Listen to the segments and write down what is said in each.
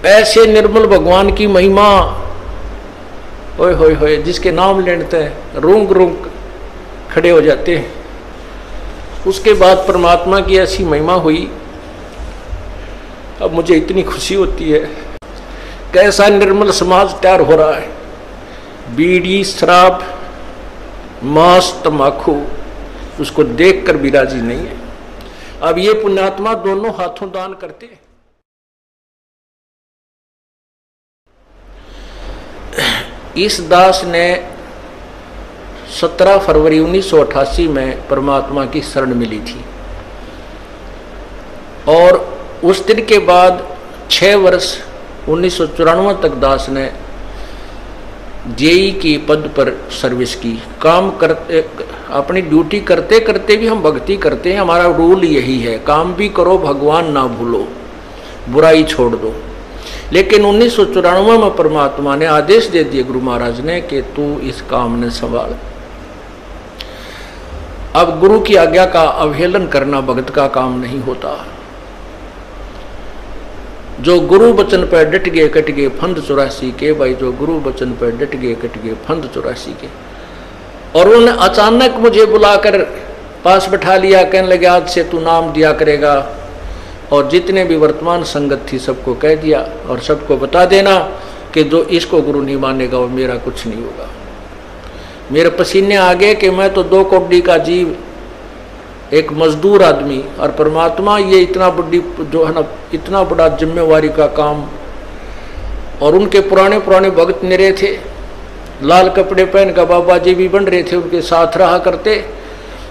ऐसे निर्मल भगवान की महिमा, ओए होए होए, जिसके नाम लेते हैं रूंग रूंग खड़े हो जाते हैं। उसके बाद परमात्मा की ऐसी महिमा हुई, अब मुझे इतनी खुशी होती है। कैसा निर्मल समाज तैयार हो रहा है। बीड़ी, शराब, मांस, तम्बाकू, उसको देखकर भी राजी नहीं है। अब ये पुण्यात्मा दोनों हाथों दान करते हैं। इस दास ने 17 फरवरी 1988 में परमात्मा की शरण मिली थी और उस दिन के बाद 6 वर्ष 1994 तक दास ने जेई की पद पर सर्विस की। काम करते, अपनी ड्यूटी करते करते भी हम भक्ति करते हैं। हमारा रूल यही है, काम भी करो, भगवान ना भूलो, बुराई छोड़ दो। लेकिन 1994 में परमात्मा ने आदेश दे दिए गुरु महाराज ने कि तू इस काम ने संभाल। अब गुरु की आज्ञा का अवहेलन करना भगत का काम नहीं होता। जो गुरु वचन पर डट गए कट गए फंद 84 के। भाई, जो गुरु वचन पर डट गए कट गए फंद 84 के। और उन्होंने अचानक मुझे बुलाकर पास बैठा लिया, कहने लगे आज से तू नाम दिया करेगा। और जितने भी वर्तमान संगत थी सबको कह दिया और सबको बता देना कि जो इसको गुरु नहीं मानेगा वो मेरा कुछ नहीं होगा। मेरे पसीने आ गए कि मैं तो 2 कौड़ी का जीव, एक मजदूर आदमी, और परमात्मा ये इतना बड़ी जो है ना, इतना बड़ा जिम्मेवारी का काम। और उनके पुराने पुराने भक्त निरे थे, लाल कपड़े पहन कर बाबा जी भी बन रहे थे, उनके साथ रहा करते।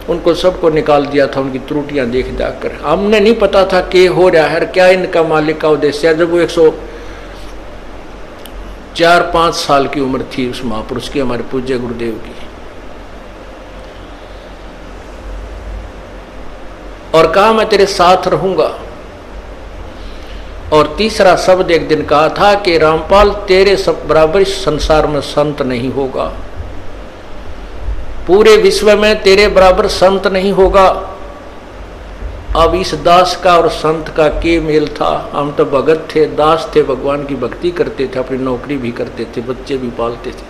उनको सबको निकाल दिया था उनकी त्रुटियां देख जाकर। हमने नहीं पता था कि हो रहा है, क्या इनका मालिक का उद्देश्य है। जब वो 104-5 साल की उम्र थी उस महापुरुष की, हमारे पूज्य गुरुदेव की, और कहा मैं तेरे साथ रहूंगा। और तीसरा शब्द एक दिन कहा था कि रामपाल तेरे सब बराबर इस संसार में संत नहीं होगा, पूरे विश्व में तेरे बराबर संत नहीं होगा। अब इस दास का और संत का के मेल था। हम तो भगत थे, दास थे, भगवान की भक्ति करते थे, अपनी नौकरी भी करते थे, बच्चे भी पालते थे।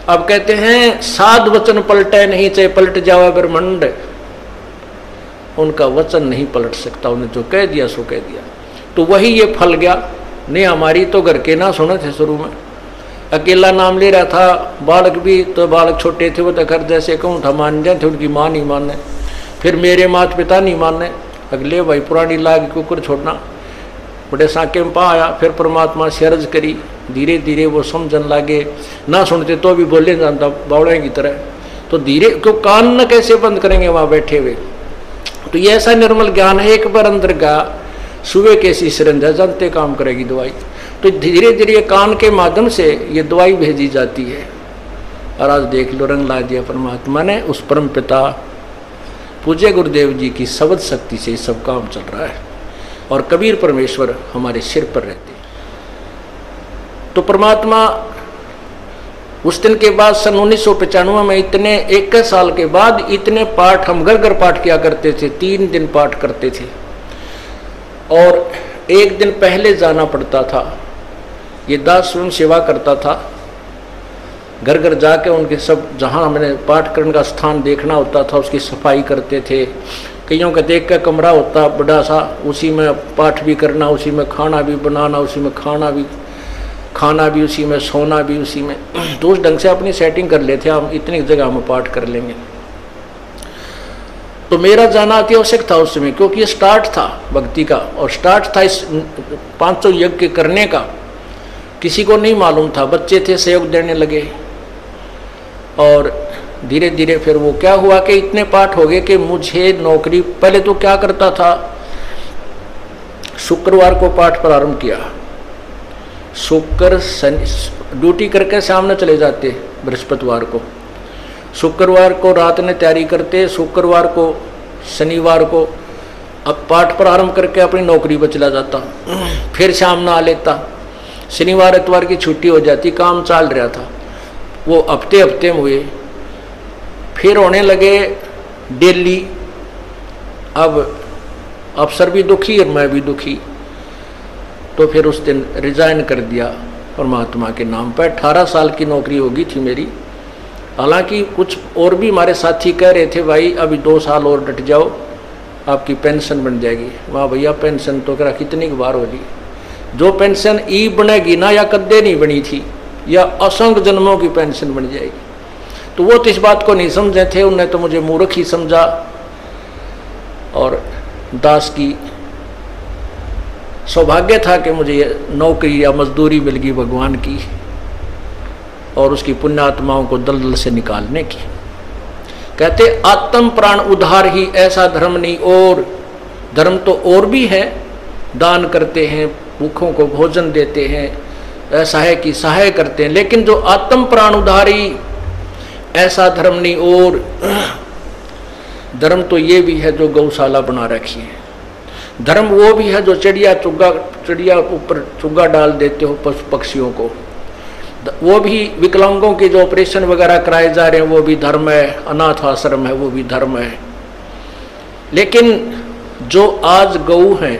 अब कहते हैं साध वचन पलटे नहीं, चाहे पलट जावा ब्रह्मांड, उनका वचन नहीं पलट सकता। उन्हें जो कह दिया सो कह दिया। तो वही ये फल गया। नहीं हमारी तो घर के ना सुने थे, शुरू में अकेला नाम ले रहा था। बालक भी तो बालक छोटे थे, वो तो घर जैसे कहूँ था मान जाते, उनकी माँ नहीं माने, फिर मेरे माता पिता नहीं माने। अगले भाई पुरानी लाग कुकर छोड़ना, बड़े साके में पा आया। फिर परमात्मा से अर्ज करी, धीरे धीरे वो समझन लागे। ना सुनते तो भी बोले जानता बावड़े की तरह। तो धीरे क्यों कान न कैसे बंद करेंगे वहाँ बैठे हुए। तो ये ऐसा निर्मल ज्ञान है, एक बार अंदर गया सुबह कैसी सिरंजा जानते काम करेगी दवाई। तो धीरे धीरे कान के माध्यम से ये दवाई भेजी जाती है। और आज देख लो रंग ला दिया परमात्मा ने। उस परम पिता पूज्य गुरुदेव जी की शब्द शक्ति से सब काम चल रहा है। और कबीर परमेश्वर हमारे सिर पर रहते हैं। तो परमात्मा उस दिन के बाद सन 1995 में इतने 21 साल के बाद इतने पाठ हम घर घर पाठ किया करते थे। 3 दिन पाठ करते थे और एक दिन पहले जाना पड़ता था। ये दास स्वयं सेवा करता था, घर घर जाके उनके सब जहाँ हमने पाठ करने का स्थान देखना होता था उसकी सफाई करते थे। कईयों का देख कर कमरा होता बड़ा सा, उसी में पाठ भी करना, उसी में खाना भी बनाना, उसी में खाना भी उसी में, सोना भी उसी में। तो उस ढंग से अपनी सेटिंग कर लेते हम, इतनी जगह में पाठ कर लेंगे। तो मेरा जाना अति आवश्यक था उस समय, क्योंकि ये स्टार्ट था भक्ति का और स्टार्ट था इस 500 यज्ञ करने का। किसी को नहीं मालूम था, बच्चे थे सहयोग देने लगे। और धीरे धीरे फिर वो क्या हुआ कि इतने पाठ हो गए कि मुझे नौकरी, पहले तो क्या करता था, शुक्रवार को पाठ प्रारंभ किया, शुक्र शनि ड्यूटी करके सामने चले जाते बृहस्पतिवार को, शुक्रवार को रात में तैयारी करते, शुक्रवार को शनिवार को अब पाठ प्रारंभ करके अपनी नौकरी पर चला जाता, फिर शाम ना आ लेता, शनिवार इतवार की छुट्टी हो जाती। काम चल रहा था वो हफ्ते हफ्ते में हुए, फिर होने लगे डेली। अब अफसर भी दुखी और मैं भी दुखी। तो फिर उस दिन रिजाइन कर दिया परमात्मा के नाम पर। 18 साल की नौकरी होगी थी मेरी। हालांकि कुछ और भी हमारे साथी कह रहे थे भाई अभी 2 साल और डट जाओ आपकी पेंशन बन जाएगी। वाह भैया पेंशन तो करा कितनी बार होगी, जो पेंशन ई बनेगी ना या कद्दे नहीं बनी थी या असंख्य जन्मों की पेंशन बन जाएगी। तो वो तो इस बात को नहीं समझे थे, उन्होंने तो मुझे मूर्ख ही समझा। और दास की सौभाग्य था कि मुझे नौकरी या मजदूरी मिल गई भगवान की और उसकी पुण्यात्माओं को दलदल से निकालने की। कहते आत्म प्राण उद्धार ही ऐसा धर्म नहीं और धर्म तो और भी है, दान करते हैं, भूखों को भोजन देते हैं, ऐसा है कि सहाय करते हैं, लेकिन जो आत्म प्राण उद्धारी ऐसा धर्म नहीं। और धर्म तो ये भी है जो गौशाला बना रखी है, धर्म वो भी है जो चिड़िया ऊपर चुग्गा डाल देते हो पशु पक्षियों को, वो भी विकलांगों के जो ऑपरेशन वगैरह कराए जा रहे हैं वो भी धर्म है, अनाथ आश्रम है वो भी धर्म है। लेकिन जो आज गऊ हैं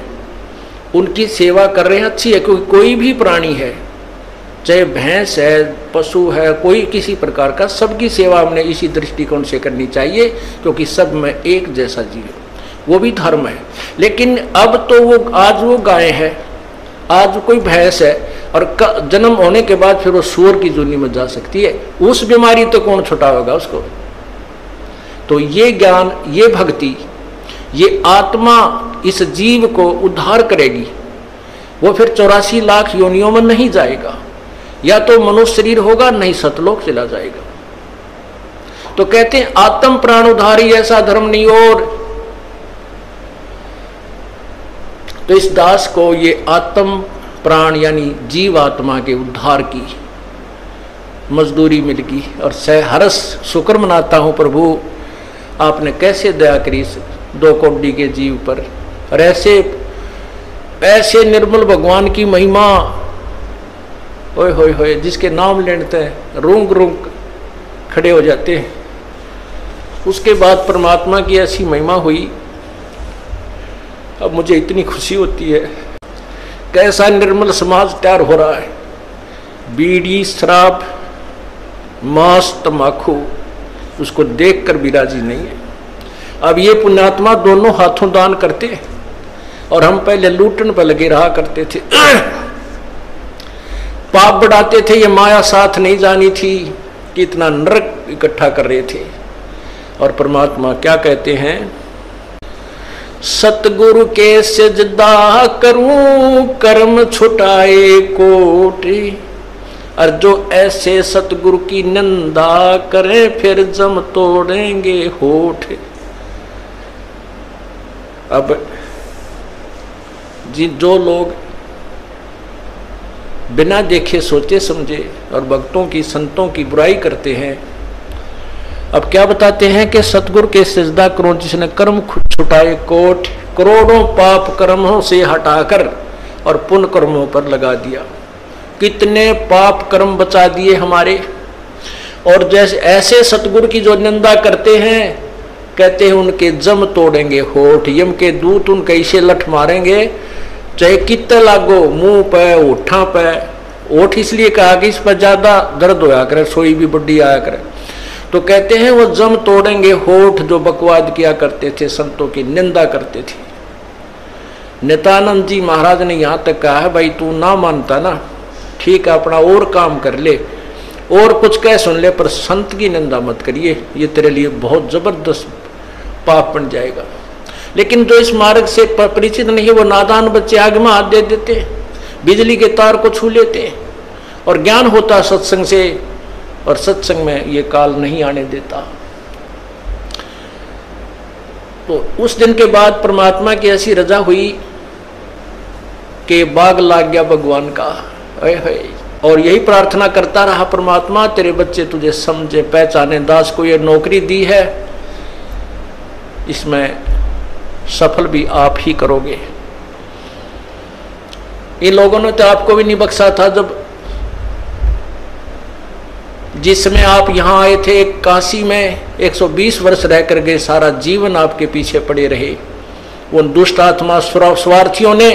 उनकी सेवा कर रहे हैं अच्छी है, क्योंकि कोई भी प्राणी है चाहे भैंस है पशु है कोई किसी प्रकार का, सबकी सेवा हमने इसी दृष्टिकोण से करनी चाहिए क्योंकि सब में एक जैसा जीव, वो भी धर्म है। लेकिन अब तो वो आज वो गाय है, आज कोई भैंस है और जन्म होने के बाद फिर वो सूअर की जूनी में जा सकती है, उस बीमारी तो कौन छुटाएगा उसको। तो ये ज्ञान ये भक्ति ये आत्मा इस जीव को उद्धार करेगी, वो फिर 84 लाख योनियों में नहीं जाएगा, या तो मनुष्य शरीर होगा नहीं सतलोक चला जाएगा। तो कहते हैं आत्म प्राण उद्धारी ऐसा धर्म नहीं। और तो इस दास को ये आत्म प्राण यानी जीव आत्मा के उद्धार की मजदूरी मिल गई और सहर्ष शुक्र मनाता हूं प्रभु आपने कैसे दया करी 2 कौड़ी के जीव पर। और ऐसे निर्मल भगवान की महिमा ओए होए होए जिसके नाम लेते हैं रूंग रूंग खड़े हो जाते हैं। उसके बाद परमात्मा की ऐसी महिमा हुई, अब मुझे इतनी खुशी होती है। कैसा निर्मल समाज तैयार हो रहा है, बीड़ी शराब मांस तम्बाकू उसको देखकर भी राजी नहीं है। अब ये पुण्यात्मा दोनों हाथों दान करते और हम पहले लूटन पर लगे रहा करते थे, पाप बढ़ाते थे, ये माया साथ नहीं जानी थी कि इतना नरक इकट्ठा कर रहे थे। और परमात्मा क्या कहते हैं, सतगुरु के सजदा करूं कर्म छुटाए कोटि, और जो ऐसे सतगुरु की निंदा करें फिर जम तोड़ेंगे होठ। अब जो लोग बिना देखे सोचे समझे और भक्तों की संतों की बुराई करते हैं, अब क्या बताते हैं कि सतगुरु के सजदा करो जिसने कर्म छुटाए कोट, करोड़ों पाप कर्मों से हटाकर और पुण्य कर्मों पर लगा दिया। कितने पाप कर्म बचा दिए हमारे। और जैसे ऐसे सतगुरु की जो निंदा करते हैं कहते हैं उनके जम तोड़ेंगे होठ, यम के दूत उनके इसे लठ मारेंगे, चाहे कितने लागो मुंह पे होठा पे। होठ इसलिए कहा कि इस पर ज्यादा दर्द होया करे, सोई भी बुढ़ी आया करे। तो कहते हैं वो जम तोड़ेंगे होठ जो बकवाद किया करते थे, संतों की निंदा करते थे। नित्यानंद जी महाराज ने यहाँ तक कहा है भाई तू ना मानता ना ठीक है अपना और काम कर ले और कुछ कह सुन ले, पर संत की निंदा मत करिए, ये तेरे लिए बहुत जबरदस्त पाप बन जाएगा। लेकिन जो इस मार्ग से परिचित नहीं है वो नादान बच्चे आगे में हाथ दे देते, बिजली के तार को छू लेते। और ज्ञान होता सत्संग से, और सत्संग में ये काल नहीं आने देता। तो उस दिन के बाद परमात्मा की ऐसी रजा हुई कि बाग लाग गया भगवान का। और यही प्रार्थना करता रहा, परमात्मा तेरे बच्चे तुझे समझे पहचाने, दास को ये नौकरी दी है इसमें सफल भी आप ही करोगे। इन लोगों ने तो आपको भी नहीं बख्शा था जब जिसमें आप यहाँ आए थे काशी में 120 वर्ष रह कर गए, सारा जीवन आपके पीछे पड़े रहे। उन दुष्ट आत्मा स्वार्थियों ने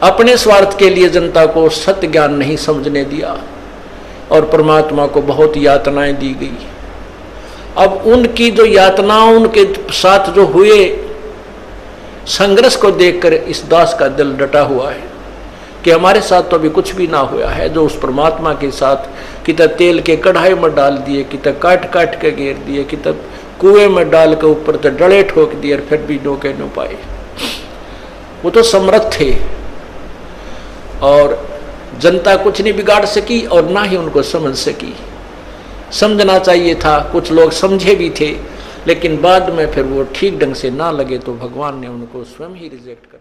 अपने स्वार्थ के लिए जनता को सत्य ज्ञान नहीं समझने दिया और परमात्मा को बहुत यातनाएं दी गई। अब उनकी जो यातनाओं उनके साथ जो हुए संघर्ष को देखकर इस दास का दिल डटा हुआ है कि हमारे साथ तो अभी कुछ भी ना हुआ है। जो उस परमात्मा के साथ कितना तेल के कढ़ाई में डाल दिए, कितना काट काट के घेर दिए, कितना कुएं में डाल के ऊपर तो डले ठोक दिए, फिर भी डोके न पाए। वो तो समर्थ थे और जनता कुछ नहीं बिगाड़ सकी और ना ही उनको समझ सकी। समझना चाहिए था, कुछ लोग समझे भी थे, लेकिन बाद में फिर वो ठीक ढंग से ना लगे तो भगवान ने उनको स्वयं ही रिजेक्ट कर